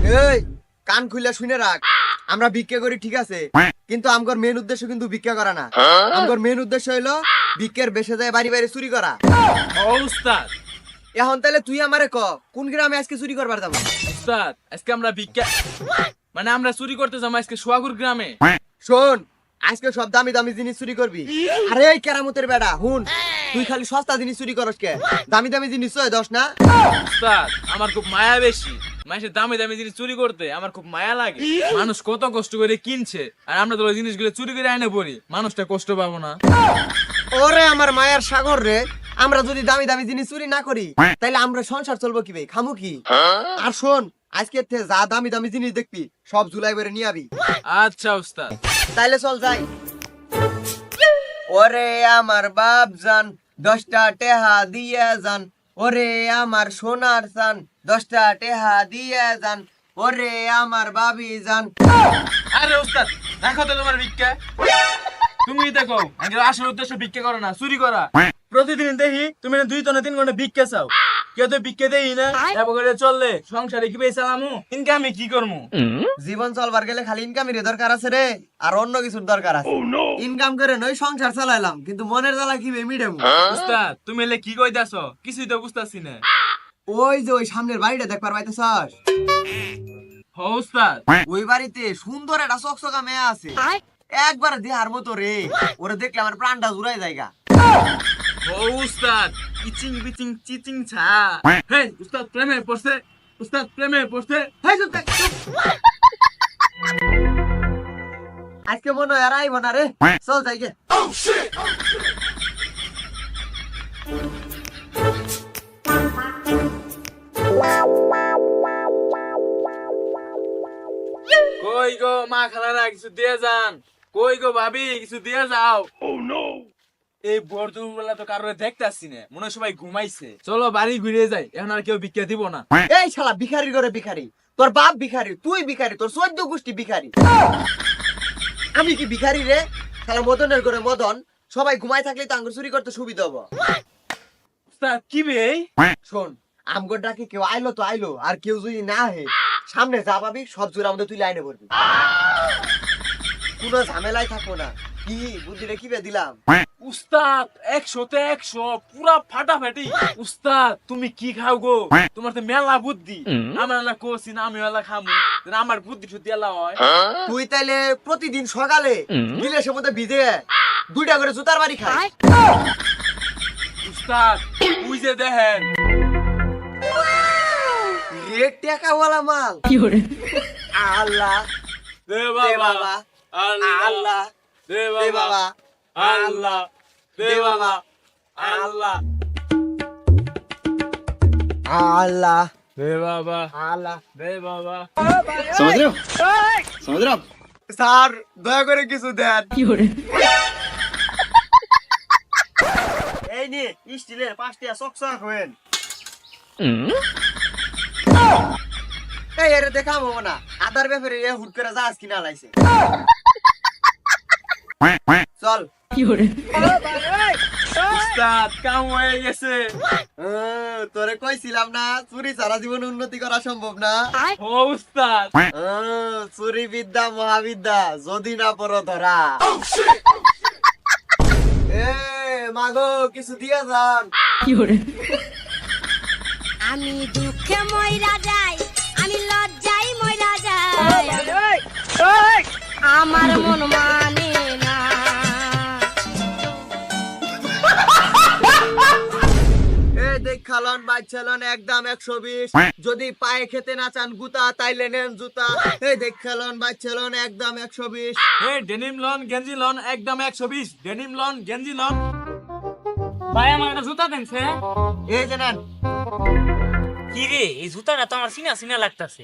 এই কান খুলে শুনে রাখ, আমরা ভিক্ষা করি ঠিক আছে, কিন্তু আমগর মেন উদ্দেশ্য কিন্তু ভিক্ষা করা না। আমগর মেন উদ্দেশ্য হইলো ভিক্ষের বেশে যায় বাড়ি বাড়ি চুরি করা। ও উস্তাদ, এখন তাহলে তুই আমারে ক, কোন গ্রামে আজকে চুরি করবার যাবো? উস্তাদ আজকে আমরা ভিক্ষা মানে আমরা চুরি করতে যাবো আজকে সোয়াগুর গ্রামে। শোন, আজকে সব দামি দামি জিনিস চুরি করবি। আরে এই কেরামতের বেড়া হুন, তুই খালি সস্তা জিনিস চুরি করস কে? দামি দামি জিনিস চয় দশ না। উস্তাদ আমার খুব মায়া বেশি, মানুষের দামি দামি জিনিস চুরি করতে আমার খুব মায়া লাগে। মানুষ কত কষ্ট করে কিনছে, আর আমরা তো ওই জিনিসগুলো চুরি করে আইনে পড়ি, মানুষটা কষ্ট পাবো না? ওরে আমার মায়ের সাগর রে, আমরা যদি দামি দামি জিনিস চুরি না করি তাইলে আমরা সংসার চলবো কি ভাই, খামু কি? আর শোন, আজকে যা দামি দামি জিনিস দেখবি সব জুলাই বেড়ে নিয়ে আবি। আচ্ছা উস্তাদ। তাইলে চল যাই। ওরে আমার বাপ জান 10টা টেহা দিয়ে যান, ওরে আমার সোনার চান 10টা টেহা দিয়ে যান, ওরে আমার বাবি জান। আরে উস্তাদ দেখো তো তোমার ভিক্ষা, তুমি দেখো আগে আসল উদ্দেশ্য ভিক্ষা করো না, চুরি করা। প্রতিদিন দেখি তুমি 2 থেকে 3 ঘন্টা ভিক্ষা চাও, কেউ তো ভিক্ষা দেই না। এবার করে চললে সংসারে কি পেয়ে চালামু, ইনকামে কি করমু? জীবন চলবার গেলে খালি ইনকামের দরকার আছে রে, আর অন্য কিছুর দরকার আছে। ইনকাম করে নই সংসার চালাইলাম, কিন্তু মনের জ্বালা কি মিটাবো? উস্তাদ তুমি এলে কি কইতাছো, কিছুই তো বুঝতাছি না। ওই যে ওই সামনের বাড়িটা দেখবার পাইতেছস, হ উস্তাদ। ওই বাড়িতে সুন্দর একটা চকচকা মেয়ে আছে, একবার দেহার মতো রে, ওরে দেখলে আমার প্রাণটা জুড়াই জায়গা। ও উস্তাদ, ইচিং বিচিং চিচিং ছা। হে উস্তাদ প্রেমে পড়ছে, উস্তাদ প্রেমে পড়ছে। হেই চুপ থাক, চুপ। আজকে মনে হয় আর আইব না রে, চল যাই গে। কই গো মা খালারা কিছু দিয়ে যান, কই গো ভাবি কিছু দিয়ে যাও। এই বর্দুর বেলা তো কারোর দেখতাছি না, মনে হয় সবাই ঘুমাইছে। চলো বাড়ি ঘুরে যাই, এখন আর কেউ ভিক্ষা দিব না। এই শালা ভিখারির ঘরে ভিখারি, তোর বাপ ভিখারি, তুই ভিখারি, তোর 14 গোষ্ঠী ভিখারি। আমি কি ভিখারি রে? শালা মদনের ঘরে মদন, সবাই ঘুমাই থাকলে তো আঙ্গুর চুরি করতে সুবিধা হবো। উস্তাদ কি বে? শোন, আমগর ডাকে কেউ আইলো তো আইলো, আর কেউ যদি না হে, সামনে যা পাবি সব জোর আমাদের তুই লাইনে পড়বি, কোনো ঝামেলাই থাকবো না। কি বুদ্ধিটা কি বে দিলাম? উস্তাদ 100 তে 100 পুরা ফাটাফাটি। উস্তাদ তুমি কি খাও গো, তোমার তো মেলা বুদ্ধি। আমার না কোসি না, আমি মেলা খামু, যেন আমার বুদ্ধি শুদ্ধি এলা হয়। তুই তাইলে প্রতিদিন সকালে গিলাসের মধ্যে ভিজে 2টা করে জুতার বাড়ি খাই। উস্তাদ তুই যে দেখেন রেট টাকাওয়ালা মাল। আল্লাহ দে দে বাবা, বাবা, আল্লাহ আল্লাহ দে দে বাবা, বাবা, আল্লাহ দে বাবা, আল্লাহ আল্লাহ দে বাবা, আল্লাহ। দে বাবা। समझ रहे हो? समझ रहे हो? স্যার দয়া করে কিছু দেন। এই নে স্টিলের 5টা চকচক হবেন। এই এর দেখাবো না, আদার ব্যাপারে এ হুট করে জাহাজ কিনা লাইছে। চল। উস্তাদ কাম হয়ে গেছে। তোরে কইছিলাম না চুরি সারা জীবন উন্নতি করা সম্ভব না। ও উস্তাদ চুরি বিদ্যা মহাবিদ্যা, যদি না পড়ো ধরা। এ মাগো কিছু দিয়ে যান। আমি দুঃখে মইরা যাই, আমি লজ্জায় মইরা যাই, আমার মন মানে না। এই দেখালন বাইচালন একদম 120, যদি পায়ে খেতে না চান গুতা তাইলে নেন জুতা। এই দেখালন বাইচালন একদম 120। এই ডেনিম লন গেঞ্জি লন একদম 120, ডেনিম লন গেঞ্জি লন। ভাই আমার একটা জুতা দেনছে। এই যে নেন। কি রে এই জুতাটা তো আমার সিনা সিনা লাগতাছে।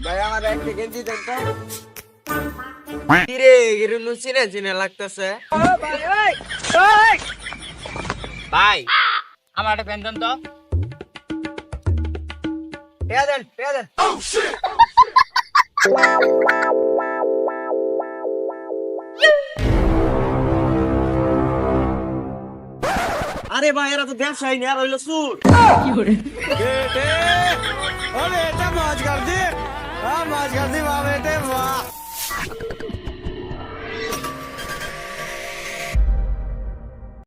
ভাই আমার একটা গেঞ্জি দেন তো। কি রে এরুনু চিনে চিনে লাগতেছে। ভাই আমার একটা প্যান্ট দেন তো। পেয়া দেন, পেয়া দেন। আরে ভাই এরা তো ব্যবসায়ী না, আর হইলো চুর। मौज कर दी वाह बेटे वाह